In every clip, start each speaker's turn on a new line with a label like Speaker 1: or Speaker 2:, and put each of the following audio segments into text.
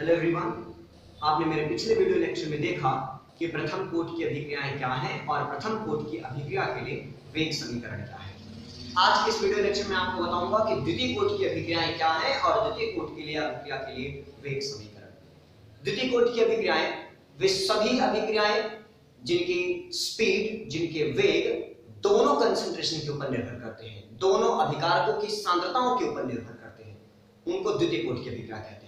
Speaker 1: Hello everyone, आपने मेरे पिछले वीडियो लेक्चर में देखा कि प्रथम कोटि की अभिक्रियाएं क्या हैं और प्रथम कोटि की अभिक्रिया के लिए वेग समीकरण क्या है। आज के इस वीडियो लेक्चर में आपको बताऊंगा कि द्वितीय कोटि की अभिक्रियाएं क्या हैं और द्वितीय कोटि के लिए अभिक्रिया के लिए वेग समीकरण। द्वितीय कोटि की अभिक्रियाएं वे सभी अभिक्रियाएं जिनकी स्पीड, जिनके वेग दोनों कंसंट्रेशन के ऊपर निर्भर करते हैं, दोनों अभिकारकों की सांद्रताओं के ऊपर निर्भर करते हैं, उनको द्वितीय कोटि की अभिक्रिया कहते हैं।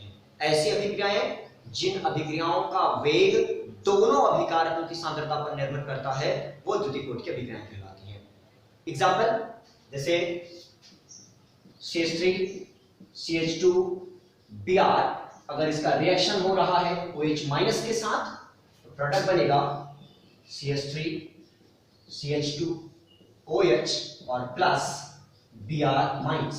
Speaker 1: ऐसी अभिक्रियाएं जिन अभिक्रियाओं का वेग दोनों अभिकारकों की सांद्रता पर निर्भर करता है वो द्वितीय कोटि की अभिक्रियाएं कहलाती हैं। एग्जांपल जैसे CH3 CH2 Br, अगर इसका रिएक्शन हो रहा है OH माइनस के साथ तो प्रोडक्ट बनेगा CH3 CH2 OH और प्लस Br माइनस।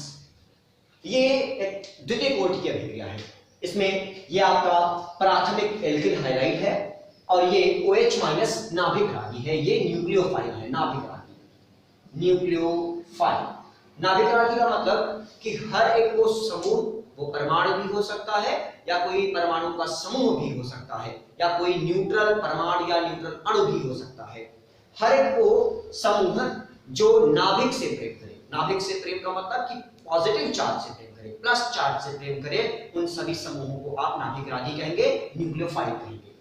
Speaker 1: ये एक द्वितीय कोटि की अभिक्रिया है। इसमें ये आपका प्राथमिक एल्किल हाइड्राइड है और ये OH माइनस नाभिक रागी है, ये न्यूक्लियोफाइल है। नाभिक रागी, न्यूक्लियोफाइल। नाभिक रागी का मतलब कि हर एक वो समूह, वो परमाणु भी हो सकता है या कोई परमाणु का समूह भी हो सकता है या कोई न्यूट्रल परमाणु या न्यूट्रल अणु भी हो सकता है। हर एक वो समूह जो नाभिक से प्रेम करे, नाभिक से प्रेम का मतलब कि पॉजिटिव चार्ज से प्रेम करे, प्लस चार्ज से प्रेम करे, उन सभी समूहों को आप नाभिक रागी कहेंगे, न्यूक्लियोफाइल कहेंगे।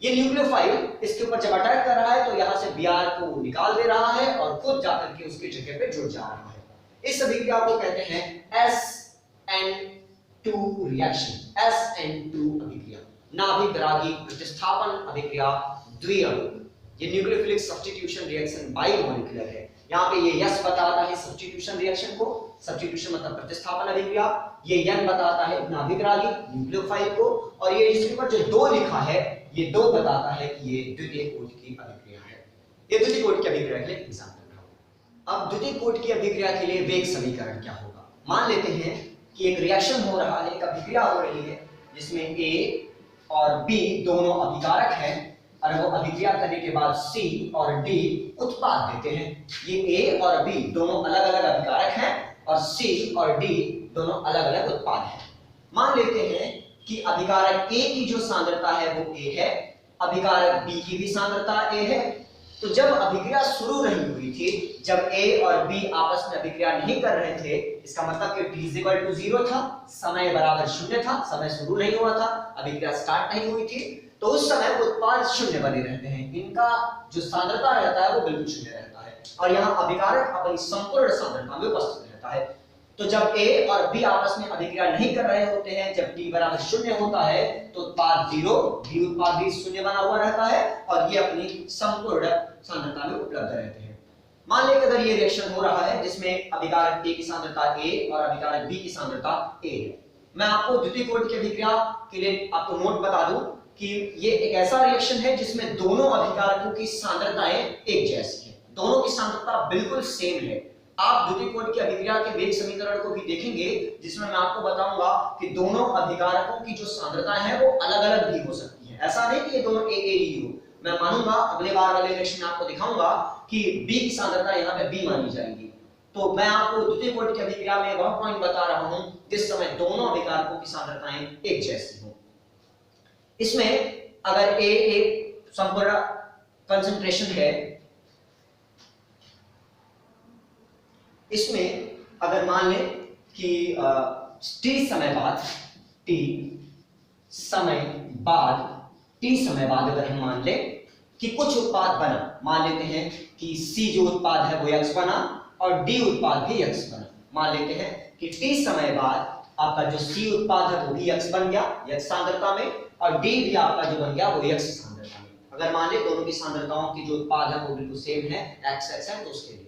Speaker 1: ये न्यूक्लियोफाइल इसके ऊपर जब अटैक कर रहा है तो यहां से Br को निकाल दे रहा है और खुद जाकर के उसकी जगह पे जुड़ जा रहा है। इस अभिक्रिया को कहते हैं SN2 रिएक्शन, SN2 अभिक्रिया, नाभिक रागी प्रतिस्थापन अभिक्रिया द्विअणु। ये न्यूक्लियोफिलिक सब्स्टिट्यूशन रिएक्शन बाइमॉलिक्यूलर है। यहाँ पे ये S बताता है सब्स्टिट्यूशन रिएक्शन को, सब्स्टिट्यूशन मतलब प्रतिस्थापन अभिक्रिया, ये N बताता है नाभिक रागी न्यूक्लियोफाइल को, और ये इसके ऊपर जो 2 लिखा है ये 2 बताता है कि ये द्वितीय कोटि की अभिक्रिया है। ये द्वितीय कोटि की अभिक्रिया के लिए एग्जांपल है। अब द्वितीय कोटि की अभिक्रिया के लिए वेग समीकरण क्या होगा। मान लेते हैं कि एक रिएक्शन हो रहा है, एक अभिक्रिया हो रही है जिसमें A और B दोनों अभिकारक हैं और वो अभिक्रिया करने के बाद C और D उत्पाद देते हैं। ये A और B दोनों अलग-अलग अभिकारक हैं और C और D दोनों अलग-अलग उत्पाद हैं। मान लेते हैं कि अभिकारक A की जो सांद्रता है वो A है, अभिकारक B की भी सांद्रता A है। तो जब अभिक्रिया शुरू नहीं हुई थी, जब A और B आपस में अभिक्रिया नहीं कर रहे थे, इसका मतलब कि T 0 था, समय बराबर 0 था, समय शुरू नहीं हुआ था, अभिक्रिया स्टार्ट नहीं हुई थी, तो उस समय उत्पाद शून्य बने रहते हैं। इनका जो सांद्रता रहता है वो बिल्कुल शून्य रहता है और यहाँ अभिकारक अपनी संपूर्ण सांद्रता में उपस्थित रहता है। तो जब A और B आपस में अभिक्रिया नहीं कर रहे होते हैं, जब T बराबर 0 होता है तो उत्पाद 0, B उत्पाद भी शून्य बना हुआ रहता है और ये अपनी संपूर्ण सांद्रता में उपलब्ध रहते हैं। मान लें कि अगर ये रिएक्शन हो रहा है जिसमें अभिकारक A की सांद्रता A और अभिकारक B की सांद्रता A है। मैं आपको द्वितीय कोटि की अभिक्रिया के लिए आपको नोट बता दूं कि ये एक ऐसा रिएक्शन है जिसमें दोनों अभिकारकों की सांद्रताएं एक जैसी हैं, दोनों की सांद्रता बिल्कुल सेम है। आप द्वितीय कोटि की अभिक्रिया के वेग समीकरण को भी देखेंगे जिसमें मैं आपको बताऊंगा कि दोनों अभिकारकों की जो सांद्रताएं हैं वो अलग-अलग भी हो सकती है। ऐसा नहीं कि ये दोनों एक ही हो। मैं मानूंगा अगले बार वाले लेक्चर में आपको दिखाऊंगा कि B की सांद्रता यहाँ पे B मानी जाएगी। तो मैं आपको द्वितीय कोटि की अभिक्रिया में वह पॉइंट बता रहा हूं जिस समय दोनों अभिकारकों की सांद्रताएं एक जैसी हो। इसमें अगर A एक संपूर्ण कंसंट्रेशन है, इसमें अगर मान लें कि T समय बाद अगर हम मान लें कि कुछ उत्पाद बना, मान लेते हैं कि C जो उत्पाद है वो X बना और D उत्पाद भी X बना। मान लेते हैं कि T समय बाद आपका जो C उत्पाद है वो भी X बन गया X सांद्रता में और D भी आपका जो बन गया वो X सांद्रता में। अगर मान ले दोनों की सांद्रताओं की जो उत्पाद है वो बिल्कुल सेम है, X है, तो उसके लिए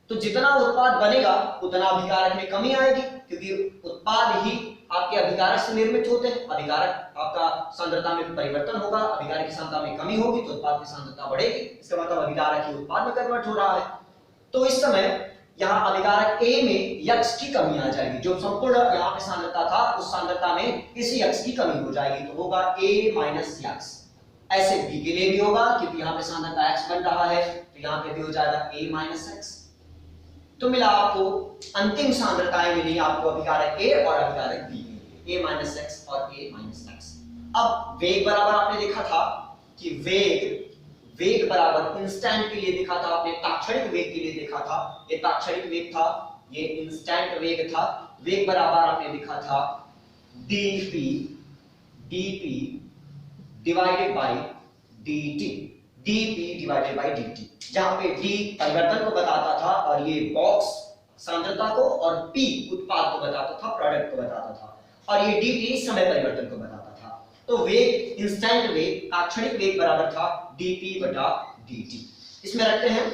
Speaker 1: तो जितना उत्पाद बनेगा उतना अभिकारक में कमी आएगी, क्योंकि उत्पाद ही आपके अभिकारक से निर्मित होते हैं। अभिकारक आपका सांद्रता में परिवर्तन होगा, अभिकारक की सांद्रता में कमी होगी तो उत्पाद की सांद्रता बढ़ेगी। इसका मतलब अभिकारक ही उत्पाद में कन्वर्ट हो रहा है। तो इस समय यहाँ अभिकारक A में X की कमी आ जाएगी, जो संपूर्ण यहाँ पे सांद्रता था उस सांद्रता में इसी X की कमी हो जाएगी, तो होगा A माइनस X। ऐसे B के लिए भी होगा क्योंकि यहाँ पे सांद्रता X बन रहा है तो यहाँ पे भी हो जाएगा A माइनस X। तो मिला आपको अंतिम सांद्रताएं मिली आपको अभिकारक A और अभिकारक B के लिए। a माइनस एक्स और a माइनस एक्स। अब वेग बराबर आपने देखा था कि वेग बराबर इंस्टेंट के लिए देखा था आपने, ताक्षणिक वेग के लिए देखा था, ये ताक्षणिक वेग था, ये इंस्टेंट वेग था। वेग बराबर आपने देखा था dp divided by dt, dp divided by dt, जहां पे d परिवर्तन को बताता था और ये बॉक्स सांद्रता को और p उत्पाद को बताता था, प्रोडक्ट को बताता था, और ये dt समय परिवर्तन को बताता था। तो वेग इंस्टेंट वेग ताक्षणिक वेग बराबर था dp बटा dt। इसमें रखते हैं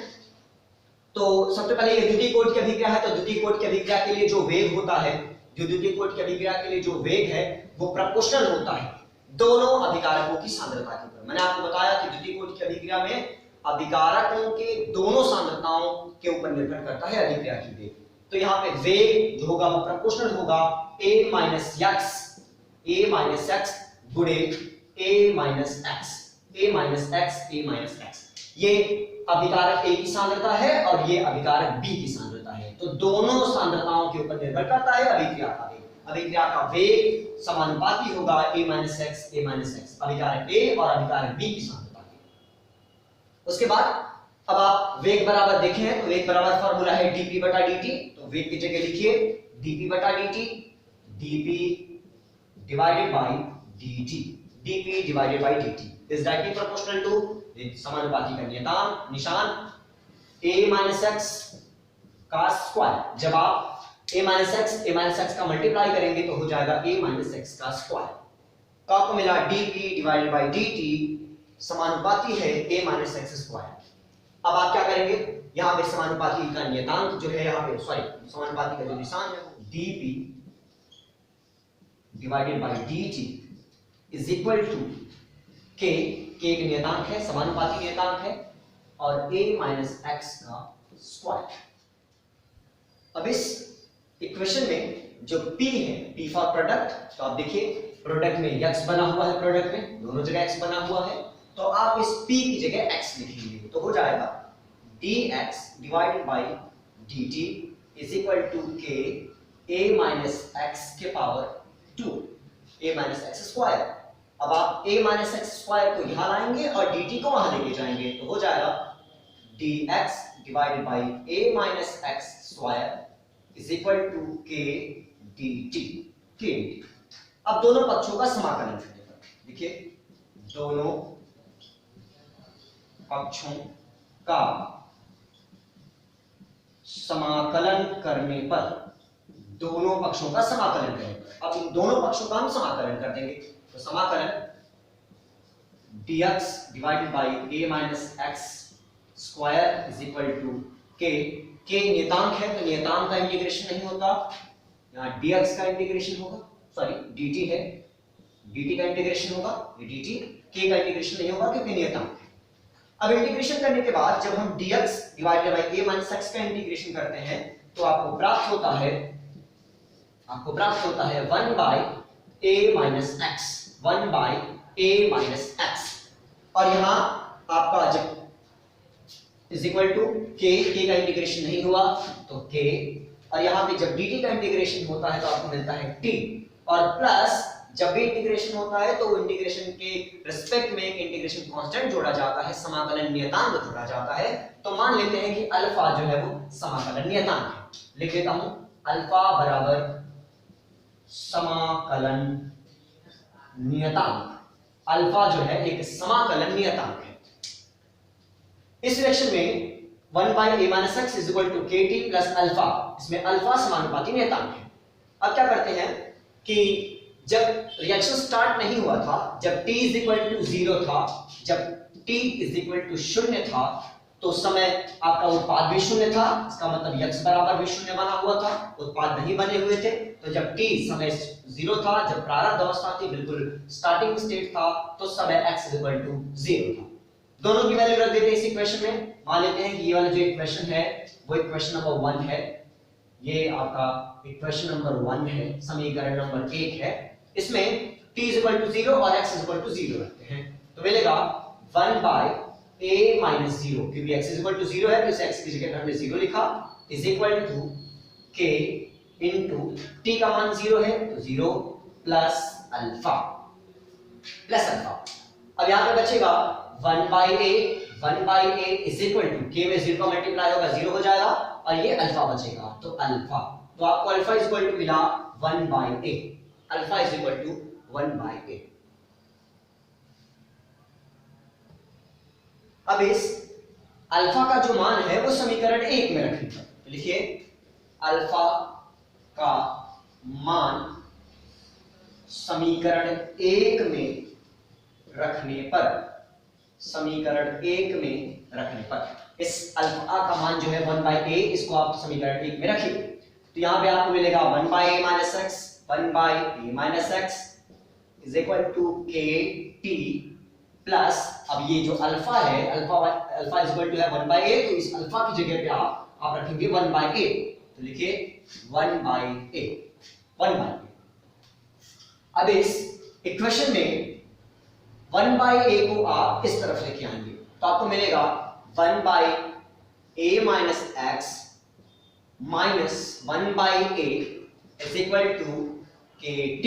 Speaker 1: तो सबसे पहले ये द्वितीय कोटि की अभिक्रिया है, तो द्वितीय कोटि की अभिक्रिया के लिए जो वेग होता है, जो द्वितीय कोटि की अभिक्रिया के लिए जो वेग है वो प्रोपोर्शनल होता है दोनों अभिकारकों की सांद्रता के ऊपर। मैंने आपको बताया कि द्वितीय कोटि की अभिक्रिया में अभिकारकों के दोनों सांद्रताओं के ऊपर निर्भर करता है अभिक्रिया की वेग। तो यहाँ पे वेग जो होगा वो प्रोपोर्शनल होगा a माइनस x गुणे a माइनस x। ये अभिकारक A की सांद्रता है और ये अभिकारक B की सांद्रता है, तो दोनों सांद्रताओं के ऊपर निर्भर करता है अभिक्रिया का वेग। अभिक्रिया का वेग समानुपाती होगा a माइनस x, अभिकारक A और अभिकारक B की सांद्रता के। उसके बाद अब आप वेग बराबर देखें हैं तो वेग बराबर फॉर्मूला है dp बटा dt, तो वेग की जगह लिखिए dp बटा dt, dp divided by dt, dp divided by dt is directly proportional to समानुपाती का निशान a माइनस x का स्क्वायर। जब आप a माइनस x का मल्टीप्लाई करेंगे तो हो जाएगा a माइनस x का स्क्वायर। तो आपको मिला dp डिवाइडेड बाय dt समानुपाती है a माइनस x स्क्वायर। अब आप क्या करेंगे, यहाँ पे समानुपाती का नियतांक जो है, यहाँ पे समानुपाती का जो निशान है dp divided by dt is equal to k एक नियतांक है, समानुपाती नियतांक है, और a माइनस x का स्क्वायर। अब इस इक्वेशन में जो p है, p फॉर प्रोडक्ट, तो आप देखिए प्रोडक्ट में x बना हुआ है, प्रोडक्ट में दोनों जगह x बना हुआ है, तो आप इस p की जगह x लिखेंगे तो हो जाएगा dx divided by dt is equal to k a minus x के power 2, a minus x square. अब आप a माइनस एक्स स्क्वायर को यहां लाएंगे और dt को वहां लेके जाएंगे तो हो जाएगा dx divided by a minus x square is equal to k dt। अब दोनों पक्षों का समाकलन करने पर देखिए, दोनों पक्षों का समाकलन करने पर, दोनों पक्षों का समाकलन करने पर, अब इन दोनों पक्षों का हम समाकलन कर देंगे तो समाकलन dx divided by a minus x square is equal to k नियतांक है तो नियतांक का इंटीग्रेशन नहीं होता, यहाँ dx का इंटीग्रेशन होगा, सॉरी dt है, dt का इंटीग्रेशन होगा, ये dt, k का इंटीग्रेशन नहीं होगा क्योंकि नियतांक है। अब इंटीग्रेशन करने के बाद जब हम dx divided by a minus x का इंटीग्रेशन करते हैं तो आपको प्राप्त होता है 1 by a minus x, 1 by a minus x, और यहां आपका जब इज इक्वल टू k का इंटीग्रेशन नहीं हुआ तो k, और यहां पे जब dt का इंटीग्रेशन होता है तो आपको मिलता है t, और प्लस जब भी इंटीग्रेशन होता है तो इंटीग्रेशन के रिस्पेक्ट में एक इंटीग्रेशन कांस्टेंट जोड़ा जाता है, समाकलन नियतांक जोड़ा जाता है। तो मान लेते हैं कि अल्फा जो है वो समाकलन नियतांक है, लिख देता हूं अल्फा बराबर समाकलन नियतांक, अल्फा जो है एक समाकलन नियतांक है। इस रिएक्शन में 1 by a minus x is equal to kt plus alpha, इसमें अल्फा समानुपाती नियतांक है। अब क्या करते हैं कि जब रिएक्शन स्टार्ट नहीं हुआ था, जब t इज इक्वल टू 0 था, जब t इज इक्वल टू 0 था तो समय आपका उत्पाद भी 0 था, इसका मतलब x बराबर भी 0 बना हुआ था, उत्पाद नहीं बने हुए थे। तो जब t समय 0 था, जब प्रारंभ अवस्था थी, बिल्कुल स्टार्टिंग स्टेट था, तो समय x इक्वल टू 0 था। दोनों की वैल्यू रख देते हैं इस इक्वेशन में। मान लेते हैं कि ये वाला जो इक्वेशन है वो इक्वेशन नंबर 1 है, ये आपका इक्वेशन नंबर 1 है, समीकरण नंबर 1 है। इसमें t इज इक्वल टू 0 और x इज इक्वल टू 0 रखते हैं तो मिलेगा 1 बाय a माइनस 0, क्योंकि x इज इक्वल टू 0 है तो इस x की जगह हमने 0 लिखा, is equal to k into t का मान 0 है तो 0 प्लस अल्फा अब यहां पे बचेगा 1/a is equal to k में 0 का मल्टीप्लाई होगा 0 हो जाएगा और ये अल्फा बचेगा तो अल्फा, तो आपको अल्फा इज इक्वल टू मिला 1/a, alpha is equal to 1/a। अब इस अल्फा का जो मान है वो समीकरण 1 में रखेंगे, तो लिखिए अल्फा का मान समीकरण 1 में रखने पर, समीकरण 1 में रखने पर इस अल्फा का मान जो है 1/a, इसको आप समीकरण 1 में रखिए, तो यहां पे आपको मिलेगा 1/a minus x, 1/a minus x is equal to kt plus, अब ये जो अल्फा है, अल्फा इज इक्वल टू है 1/a, तो इस अल्फा की जगह पे आप रखेंगे 1/a, तो लिखिए 1/a। अब इस इक्वेशन में 1/a को आप इस तरफ लेके आएंगे, तो आपको मिलेगा 1/a minus x minus 1/a is equal to kt।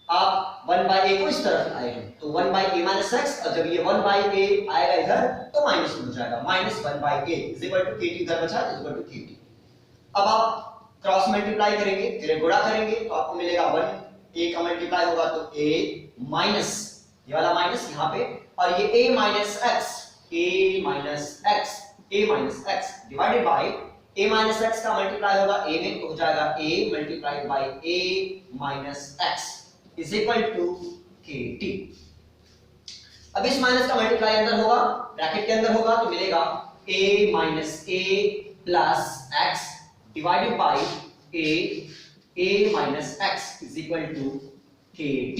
Speaker 1: आप 1/a को इस तरफ आए हैं तो 1/a माइनस एक्स, और जब ये 1/a आएगा इधर तो माइनस हो जाएगा, minus 1/a is equal to kt, इधर बचा इज इक्वल टू kt। अब आप क्रॉस मल्टीप्लाई करेंगे, फिर गुणा करेंगे, तो आपको मिलेगा 1a का मल्टीप्लाई होगा तो a माइनस, ये वाला माइनस यहाँ पे, और ये a minus x divided by a minus x का मल्टीप्लाई होगा a में, तो हो जाएगा a multiplied by a minus x is equal to kt। अब इस माइनस का मल्टीप्लाई अंदर होगा, ब्रैकेट के अंदर होगा, तो मिलेगा a minus a plus x divided by a minus x is equal to kt।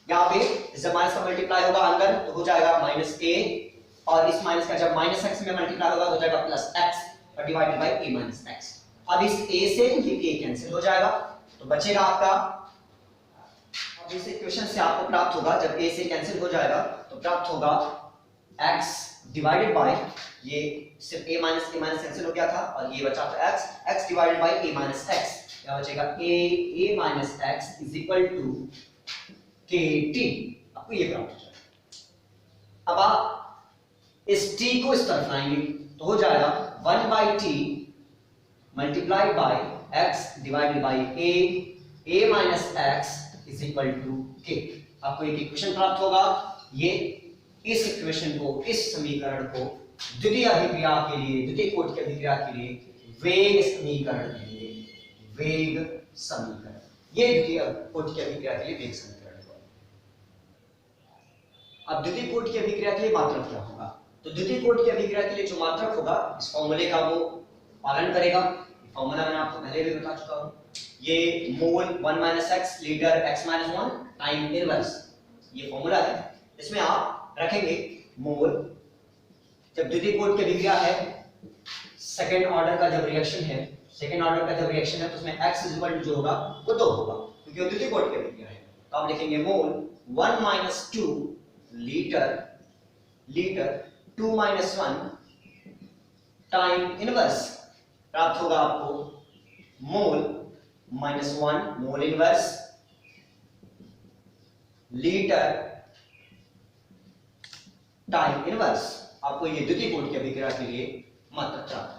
Speaker 1: यहाँ पे जब माइनस का मल्टीप्लाई होगा अंदर तो हो जाएगा माइनस a, और इस माइनस का जब माइनस x में मल्टीप्लाई होगा हो जाएगा प्लस x और divided by a minus x। अब इस a से ये a कैंसिल हो जाएगा, तो बचेगा आपका, अब इस इक्वेशन से आपको प्राप्त होगा, जब a से कैंसिल हो जाएगा तो प्राप्त होगा x डिवाइडेड बाय, ये सिर्फ a माइनस कैंसिल हो गया था और ये बचा था x divided by a minus x, क्या बचेगा a minus x is equal to kt। आपको ये प्राप्त हो जाएगा। अब आप इस t को इस तरफ लाएंगे तो हो जाएगा 1/t multiplied by x divided by a minus x is equal to k। आपको एक इक्वेशन प्राप्त होगा, ये इस इक्वेशन को, इस समीकरण को द्वितीय अभिक्रिया के लिए, द्वितीय कोटि की अभिक्रिया के लिए वेग समीकरण कहेंगे, वेग समीकरण, ये द्वितीय कोटि की अभिक्रिया के लिए वेग समीकरण। अब द्वितीय कोटि की अभिक्रिया के लिए मात्रक क्या होगा, तो द्वितीय कोटि की अभिक्रिया के लिए जो मात्रक होगा इस फॉर्मूले का वो पालन करेगा। फॉर्मूला मैंने आपको पहले भी बता चुका हूं, ये मोल 1 - x litre x - 1 time inverse, ये फॉर्मूला है। इसमें आप रखेंगे मोल, जब द्वितीय कोटि की अभिक्रिया है, सेकंड ऑर्डर का जब रिएक्शन है, तो उसमें x जो होगा वो 2 होगा, क्योंकि वो द्वितीय कोटि की अभिक्रिया है। तो आप लिखेंगे मोल 1 - 2 लीटर 2 - 1 टाइम इनवर्स, प्राप्त होगा आपको मोल -1 mole inverse litre time inverse. आपको ये द्वितीय कोटि की अभिक्रिया के लिए मात्रक प्राप्त